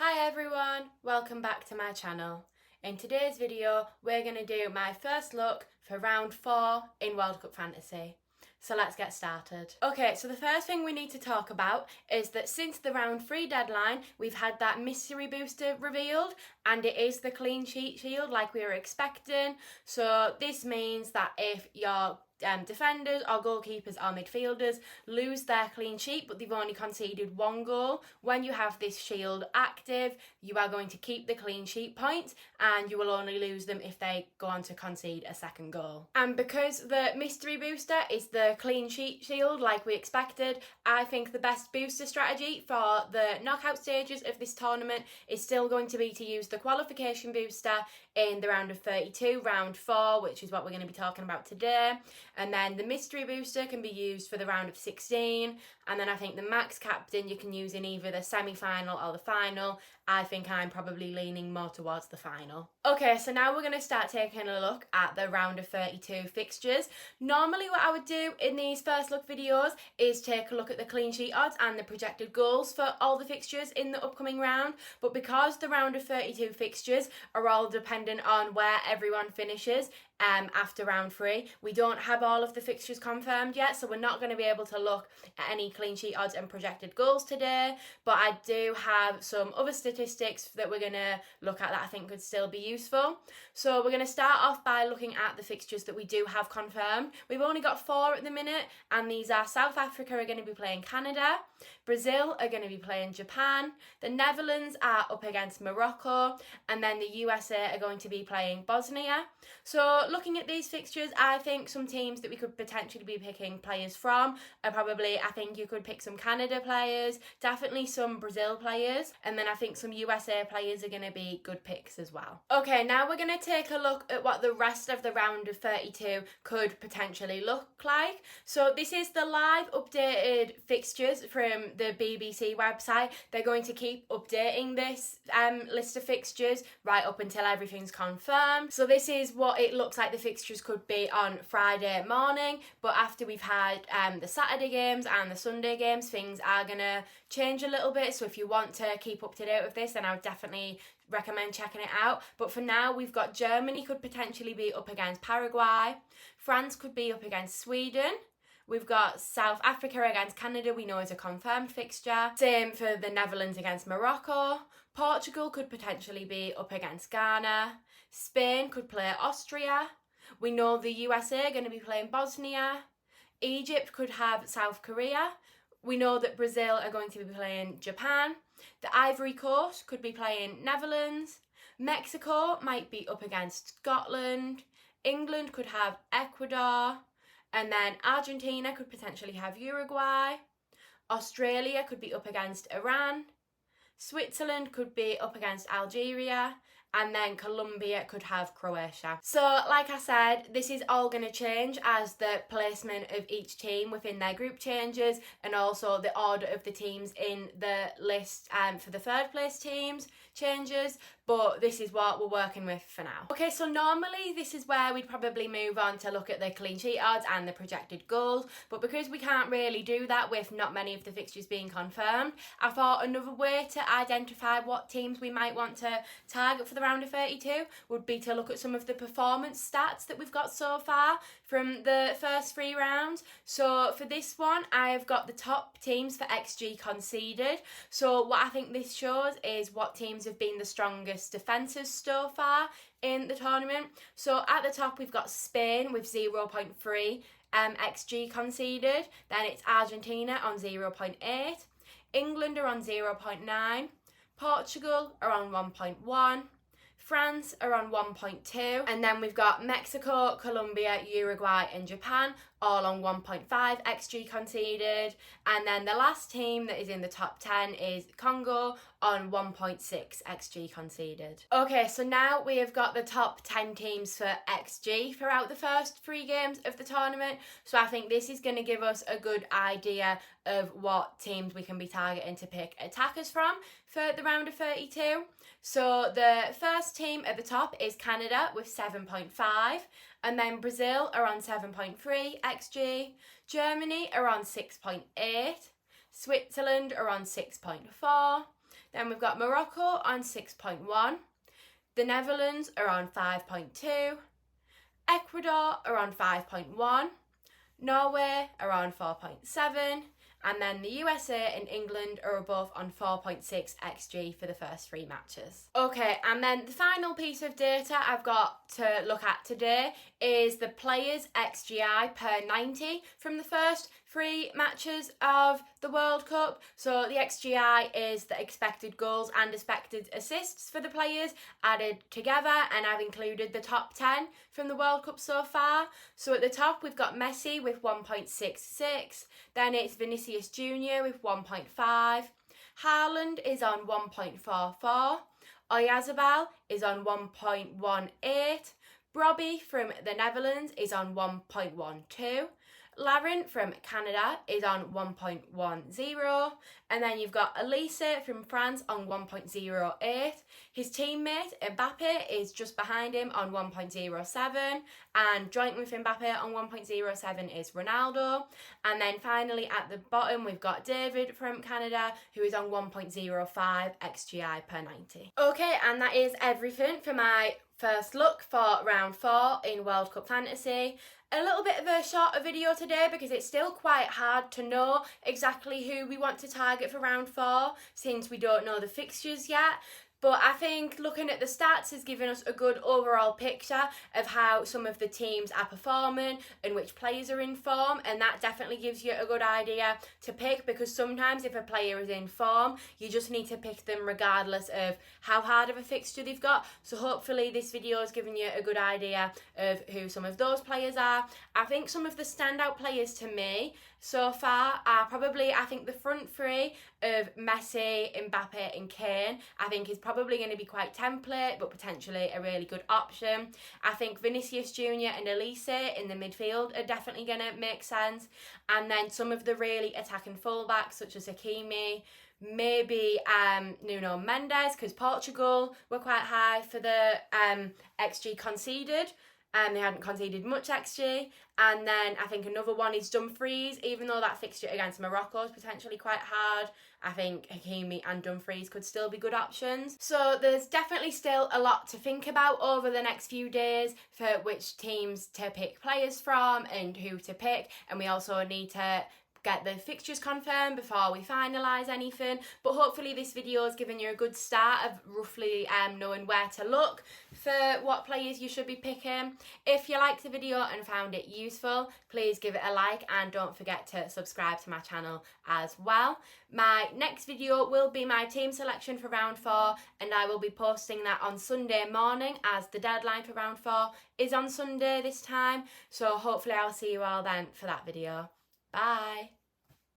Hi everyone, welcome back to my channel. In today's video, we're going to do my first look for round 4 in World Cup Fantasy. So let's get started. Okay, so the first thing we need to talk about is that since the round 3 deadline, we've had that mystery booster revealed, and it is the clean sheet shield like we were expecting. So this means that if your defenders or goalkeepers or midfielders lose their clean sheet but they've only conceded 1 goal, when you have this shield active, you are going to keep the clean sheet points and you will only lose them if they go on to concede a second goal. And because the mystery booster is the clean sheet shield like we expected, I think the best booster strategy for the knockout stages of this tournament is still going to be to use the qualification booster in the round of 32, round 4, which is what we're going to be talking about today. And then the mystery booster can be used for the round of 16. And then I think the max captain you can use in either the semi-final or the final. I think I'm probably leaning more towards the final. Okay, so now we're going to start taking a look at the round of 32 fixtures. Normally what I would do in these first look videos is take a look at the clean sheet odds and the projected goals for all the fixtures in the upcoming round. But because the round of 32 fixtures are all dependent on where everyone finishes, after round 3, we don't have all of the fixtures confirmed yet, so we're not going to be able to look at any clean sheet odds and projected goals today, but I do have some other statistics that we're going to look at that I think could still be useful. So we're going to start off by looking at the fixtures that we do have confirmed. We've only got 4 at the minute, and these are South Africa are going to be playing Canada, Brazil are going to be playing Japan, the Netherlands are up against Morocco, and then the USA are going to be playing Bosnia. So looking at these fixtures, I think some teams that we could potentially be picking players from are probably, I think you could pick some Canada players, definitely some Brazil players, and then I think some USA players are going to be good picks as well. Okay, now we're going to take a look at what the rest of the round of 32 could potentially look like. So this is the live updated fixtures from the BBC website. They're going to keep updating this list of fixtures right up until everything's confirmed. So this is what it looks like the fixtures could be on Friday morning, but after we've had the Saturday games and the Sunday games, things are going to change a little bit. So if you want to keep up to date with this, then I would definitely recommend checking it out. But for now, we've got Germany could potentially be up against Paraguay, France could be up against Sweden, we've got South Africa against Canada, we know is a confirmed fixture. Same for the Netherlands against Morocco. Portugal could potentially be up against Ghana. Spain could play Austria. We know the USA are going to be playing Bosnia. Egypt could have South Korea. We know that Brazil are going to be playing Japan. The Ivory Coast could be playing Netherlands. Mexico might be up against Scotland. England could have Ecuador. And then Argentina could potentially have Uruguay. Australia could be up against Iran. Switzerland could be up against Algeria. And then Colombia could have Croatia. So like I said, this is all going to change as the placement of each team within their group changes, and also the order of the teams in the list for the third place teams changes, but this is what we're working with for now. Okay, so normally this is where we'd probably move on to look at the clean sheet odds and the projected goals, but because we can't really do that with not many of the fixtures being confirmed, I thought another way to identify what teams we might want to target for the round of 32 would be to look at some of the performance stats that we've got so far from the first 3 rounds. So for this one, I've got the top teams for XG conceded. So what I think this shows is what teams have been the strongest defences so far in the tournament. So at the top, we've got Spain with 0.3 XG conceded. Then it's Argentina on 0.8. England are on 0.9. Portugal are on 1.1. France are on 1.2, and then we've got Mexico, Colombia, Uruguay and Japan all on 1.5 XG conceded, and then the last team that is in the top 10 is Congo on 1.6 XG conceded. Okay, so now we have got the top 10 teams for XG throughout the first 3 games of the tournament, so I think this is going to give us a good idea of what teams we can be targeting to pick attackers from for the round of 32. So the first team at the top is Canada with 7.5, and then Brazil are on 7.3 XG, Germany are on 6.8, Switzerland are on 6.4, Then we've got Morocco on 6.1. The Netherlands are on 5.2. Ecuador are on 5.1. Norway are on 4.7. And then the USA and England are both on 4.6 XG for the first 3 matches. Okay, and then the final piece of data I've got to look at today is the players' XGI per 90 from the first 3 matches of the World Cup. So the XGI is the expected goals and expected assists for the players added together, and I've included the top 10 from the World Cup so far. So at the top we've got Messi with 1.66, then it's Vinicius Jr. with 1.5, Haaland is on 1.44, Oyarzabal is on 1.18, Brobbey from the Netherlands is on 1.12, Laurent from Canada is on 1.10, and then you've got Elise from France on 1.08. His teammate Mbappe is just behind him on 1.07, and joint with Mbappe on 1.07 is Ronaldo. And then finally at the bottom we've got David from Canada, who is on 1.05 XGI per 90. Okay, and that is everything for my first look for round 4 in World Cup Fantasy. A little bit of a shorter video today because it's still quite hard to know exactly who we want to target for round 4 since we don't know the fixtures yet. But I think looking at the stats has given us a good overall picture of how some of the teams are performing and which players are in form, and that definitely gives you a good idea to pick, because sometimes if a player is in form you just need to pick them regardless of how hard of a fixture they've got. So hopefully this video has given you a good idea of who some of those players are. I think some of the standout players to me so far are probably, I think the front 3 of Messi, Mbappe and Kane I think is probably going to be quite template but potentially a really good option. I think Vinicius Jr. and Elise in the midfield are definitely going to make sense, and then some of the really attacking fullbacks such as Hakimi, maybe Nuno Mendes, because Portugal were quite high for the XG conceded. They hadn't conceded much XG. And then I think another one is Dumfries, even though that fixture against Morocco is potentially quite hard. I think Hakimi and Dumfries could still be good options. So there's definitely still a lot to think about over the next few days for which teams to pick players from and who to pick. And we also need to get the fixtures confirmed before we finalise anything, but hopefully this video has given you a good start of roughly knowing where to look for what players you should be picking. If you liked the video and found it useful, please give it a like and don't forget to subscribe to my channel as well. My next video will be my team selection for round 4, and I will be posting that on Sunday morning as the deadline for round 4 is on Sunday this time, so hopefully I'll see you all then for that video. Bye!